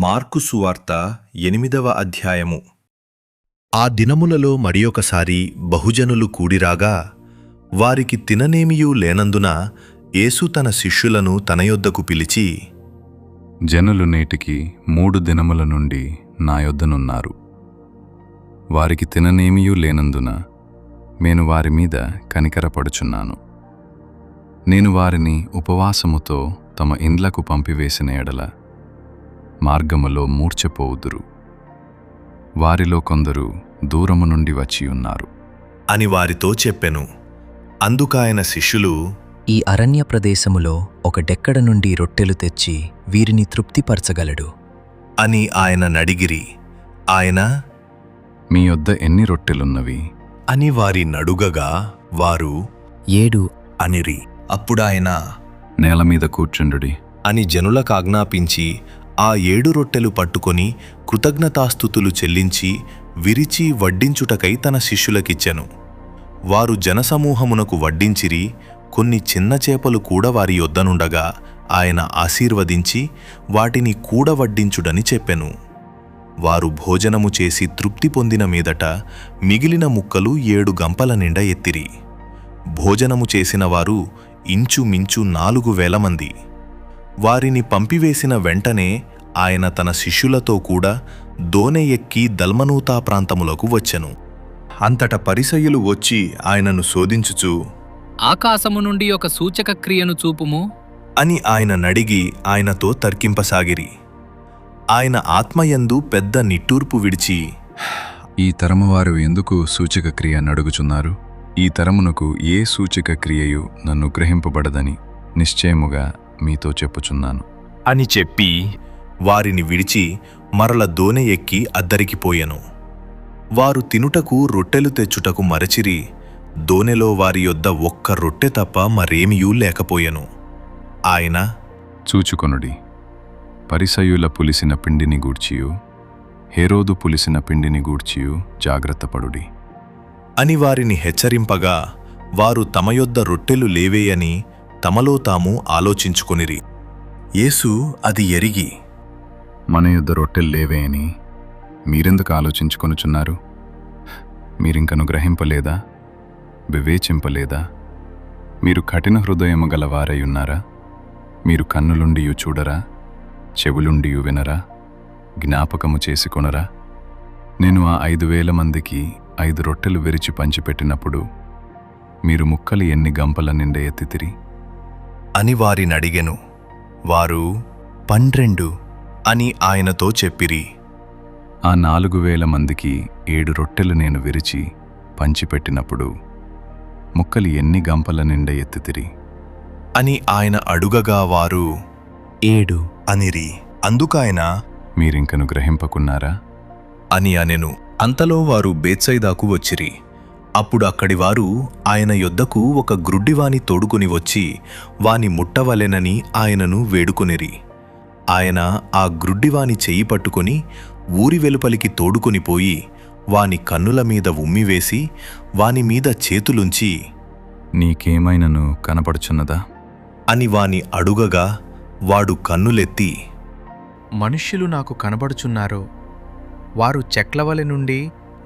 Mark సువార్త 8వ అధ్యాయము. ఆ దినములలో మరియొకసారి బహుజనులు కూడిరాగా వారికి తిననేమియూ లేనందున యేసు తన శిష్యులను తన యొద్దకు పిలిచి, జనులు నేటికి 3 దినముల నుండి నా యొద్దనున్నారు. వారికి తిననేమియూ లేనందున నేను వారి మీద కనికరపడుచున్నాను. నేను వారిని ఉపవాసముతో తమ ఇండ్లకు పంపివేసిన ఎడల మార్గములో మూర్ఛపోవుదురు. వారిలో కొందరు దూరము నుండి వచ్చియున్నారు అని వారితో చెప్పెను. అందుకాయన శిష్యులు, ఈ అరణ్య ప్రదేశములో ఒక డెక్కడ నుండి రొట్టెలు తెచ్చి వీరిని తృప్తిపరచగలడు అని ఆయన నడిగిరి. ఆయన, మీ యొద్ద ఎన్ని రొట్టెలున్నవి అని వారి నడుగగా వారు 7 అనిరి. అప్పుడాయన నేల మీద కూర్చుండుడి అని జనులకాజ్ఞాపించి ఆ 7 రొట్టెలు పట్టుకొని కృతజ్ఞతాస్తుతులు చెల్లించి విరిచి వడ్డించుటకై తన శిష్యులకిచ్చెను. వారు జనసమూహమునకు వడ్డించిరి. కొన్ని చిన్న చేపలు కూడా వారి యొద్దనుండగా ఆయన ఆశీర్వదించి వాటిని కూడవడ్డించుడని చెప్పెను. వారు భోజనము చేసి తృప్తి పొందిన మీదట మిగిలిన ముక్కలు 7 గంపల నిండా ఎత్తిరి. భోజనము చేసిన వారు ఇంచుమించు 4,000 మంది. వారిని పంపివేసిన వెంటనే ఆయన తన శిష్యులతో కూడా దోణె ఎక్కి దల్మనూతా ప్రాంతములకు వచ్చెను. అంతట పరిసయ్యులు వచ్చి ఆయనను శోధించుచు, ఆకాశము నుండి ఒక సూచక క్రియను చూపుము అని ఆయన నడిగి ఆయనతో తర్కింపసాగిరి. ఆయన ఆత్మయందు పెద్ద నిట్టూర్పు విడిచి, ఈ తరమువారు ఎందుకు సూచక క్రియ నడుగుచున్నారు? ఈ తరమునకు ఏ సూచక క్రియయు నన్ను గ్రహింపబడదని నిశ్చయముగా మీతో చెప్పుచున్నాను అని చెప్పి వారిని విడిచి మరల దోణె ఎక్కి అద్దరికి పోయెను. వారు తినుటకు రొట్టెలు తెచ్చుటకు మరచిరి. దోణెలో వారి యొద్ద ఒక్క రొట్టె తప్ప మరేమియూ లేకపోయెను. ఆయన, చూచుకొనుడి, పరిసయ్యుల పులిసిన పిండిని గూర్చియు హేరోదు పులిసిన పిండిని గూర్చియు జాగ్రత్తపడుడి అని వారిని హెచ్చరింపగా వారు తమ యొద్ద రొట్టెలు లేవేయని తమలో తాము ఆలోచించుకొనిరి. యేసు అది ఎరిగి, మన యొద్ద రొట్టెలు లేవే అని మీరెందుకు ఆలోచించుకొనుచున్నారు? మీరింకను గ్రహింపలేదా? వివేచింపలేదా? మీరు కఠిన హృదయము గలవారై ఉన్నారా? మీరు కన్నులుండియు చూడరా? చెవులుండియు వినరా? జ్ఞాపకము చేసుకొనరా? నేను ఆ 5,000 మందికి 5 రొట్టెలు విరిచి పంచిపెట్టినప్పుడు మీరు ముక్కలు ఎన్ని గంపల నిండా ఎత్తితిరి అని వారినడిగెను. వారు 12 అని ఆయనతో చెప్పిరి. ఆ 4,000 మందికి 7 రొట్టెలు నేను విరిచి పంచిపెట్టినప్పుడు ముక్కలు ఎన్ని గంపల నిండా ఎత్తితిరి అని ఆయన అడుగగా వారు 7 అనిరి. అందుకాయన, మీరింకను గ్రహింపకున్నారా అని అనెను. అంతలో వారు బేత్సైదాకు వచ్చిరి. అప్పుడు అక్కడి వారు ఆయన యొద్దకు ఒక గ్రుడ్డివాని తోడుకొని వచ్చి వాని ముట్టవలెనని ఆయనను వేడుకొనిరి. ఆయన ఆ గ్రుడ్డివాని చెయ్యి పట్టుకొని ఊరి వెలుపలికి తోడుకొని పోయి వాని కన్నుల మీద ఉమ్మివేసి వాని మీద చేతులుంచి, నీకేమైనను కనపడుచున్నదా అని వాని అడుగగా వాడు కన్నులెత్తి, మనుష్యులు నాకు కనబడుచున్నారు. వారు చెక్లవలె నుండి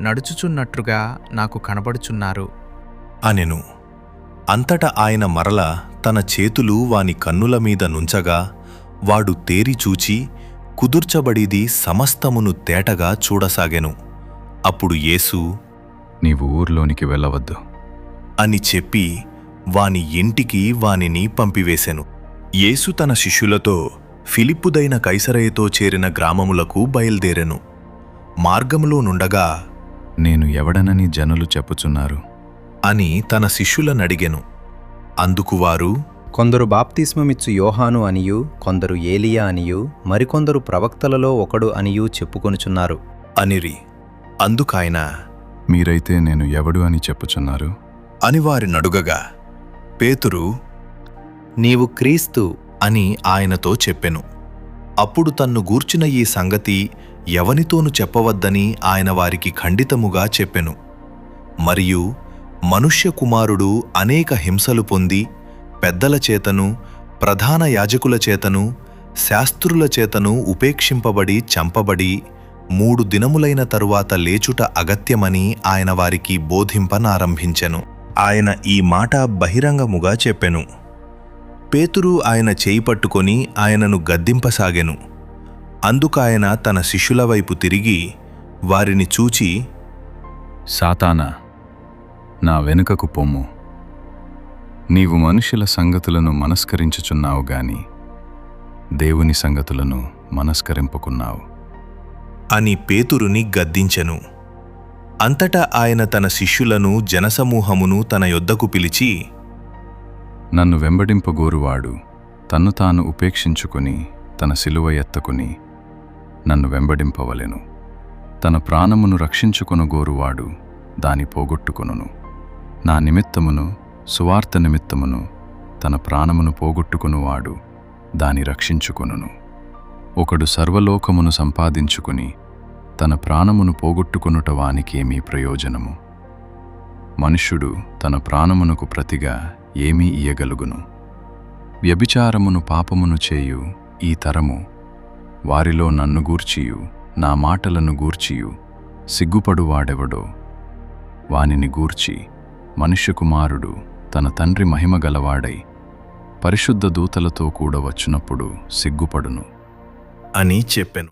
నడుచుచున్నట్లుగా నాకు కనబడుచున్నారు అనెను. అంతట ఆయన మరల తన చేతులు వాని కన్నుల మీద నుంచగా వాడు తేరి చూచి కుదుర్చబడిది సమస్తమును తేటగా చూడసాగెను. అప్పుడు యేసు, నీవు ఊర్లోనికి వెళ్ళవద్దు అని చెప్పి వాని ఇంటికి వానిని పంపివేశెను. యేసు తన శిష్యులతో ఫిలిప్పుదైన కైసరయతో చేరిన గ్రామములకు బయల్దేరెను. మార్గములో నుండగా, నేను ఎవడనని జనులు చెప్పుచున్నారు అని తన శిష్యులనడిగెను. అందుకు వారు, కొందరు బాప్తిస్మమిచ్చు యోహాను అనియు, కొందరు ఏలియా అనియు, మరికొందరు ప్రవక్తలలో ఒకడు అనియు చెప్పుకొనుచున్నారు అనిరి. అందుకాయన, మీరైతే నేను ఎవడు అని చెప్పుచున్నారు అని వారినడుగగా పేతురు, నీవు క్రీస్తు అని ఆయనతో చెప్పెను. అప్పుడు తన్ను గూర్చిన ఈ సంగతి ఎవనితోను చెప్పవద్దని ఆయన వారికి ఖండితముగా చెప్పెను. మరియు మనుష్య కుమారుడు అనేక హింసలు పొంది పెద్దల చేతను ప్రధాన యాజకుల చేతను శాస్త్రుల చేతను ఉపేక్షింపబడి చంపబడి 3 దినములైన తరువాత లేచుట అగత్యమని ఆయన వారికి బోధింపనారంభించెను. ఆయన ఈ మాట బహిరంగముగా చెప్పెను. పేతురు ఆయన చేయి పట్టుకొని ఆయనను గద్దింపసాగెను. అందుకాయన తన శిష్యుల వైపు తిరిగి వారిని చూచి, సాతానా, నా వెనుకకు పొమ్ము. నీవు మనుషుల సంగతులను మనస్కరించుచున్నావు గాని దేవుని సంగతులను మనస్కరింపకున్నావు అని పేతురుని గద్దించెను. అంతటా ఆయన తన శిష్యులను జనసమూహమును తన యొద్దకు పిలిచి, నన్ను వెంబడింపగోరువాడు తన్ను తాను ఉపేక్షించుకొని తన సిలువ ఎత్తకుని నన్ను వెంబడింపవలెను. తన ప్రాణమును రక్షించుకొనగోరువాడు దాని పోగొట్టుకొనును. నా నిమిత్తమును సువార్త నిమిత్తమును తన ప్రాణమును పోగొట్టుకొనువాడు దాని రక్షించుకొనును. ఒకడు సర్వలోకమును సంపాదించుకుని తన ప్రాణమును పోగొట్టుకొనుట వానికేమీ ప్రయోజనము? మనుష్యుడు తన ప్రాణమునకు ప్రతిగా ఏమీ ఇయ్యగలుగును? వ్యభిచారమును పాపమును చేయు ఈ తరము వారిలో నన్ను గూర్చియు నా మాటలను గూర్చియు సిగ్గుపడువాడెవడో వానిని గూర్చి మనుష్యకుమారుడు తన తండ్రి మహిమగలవాడై పరిశుద్ధ దూతలతో కూడా వచ్చినప్పుడు సిగ్గుపడును అని చెప్పెను.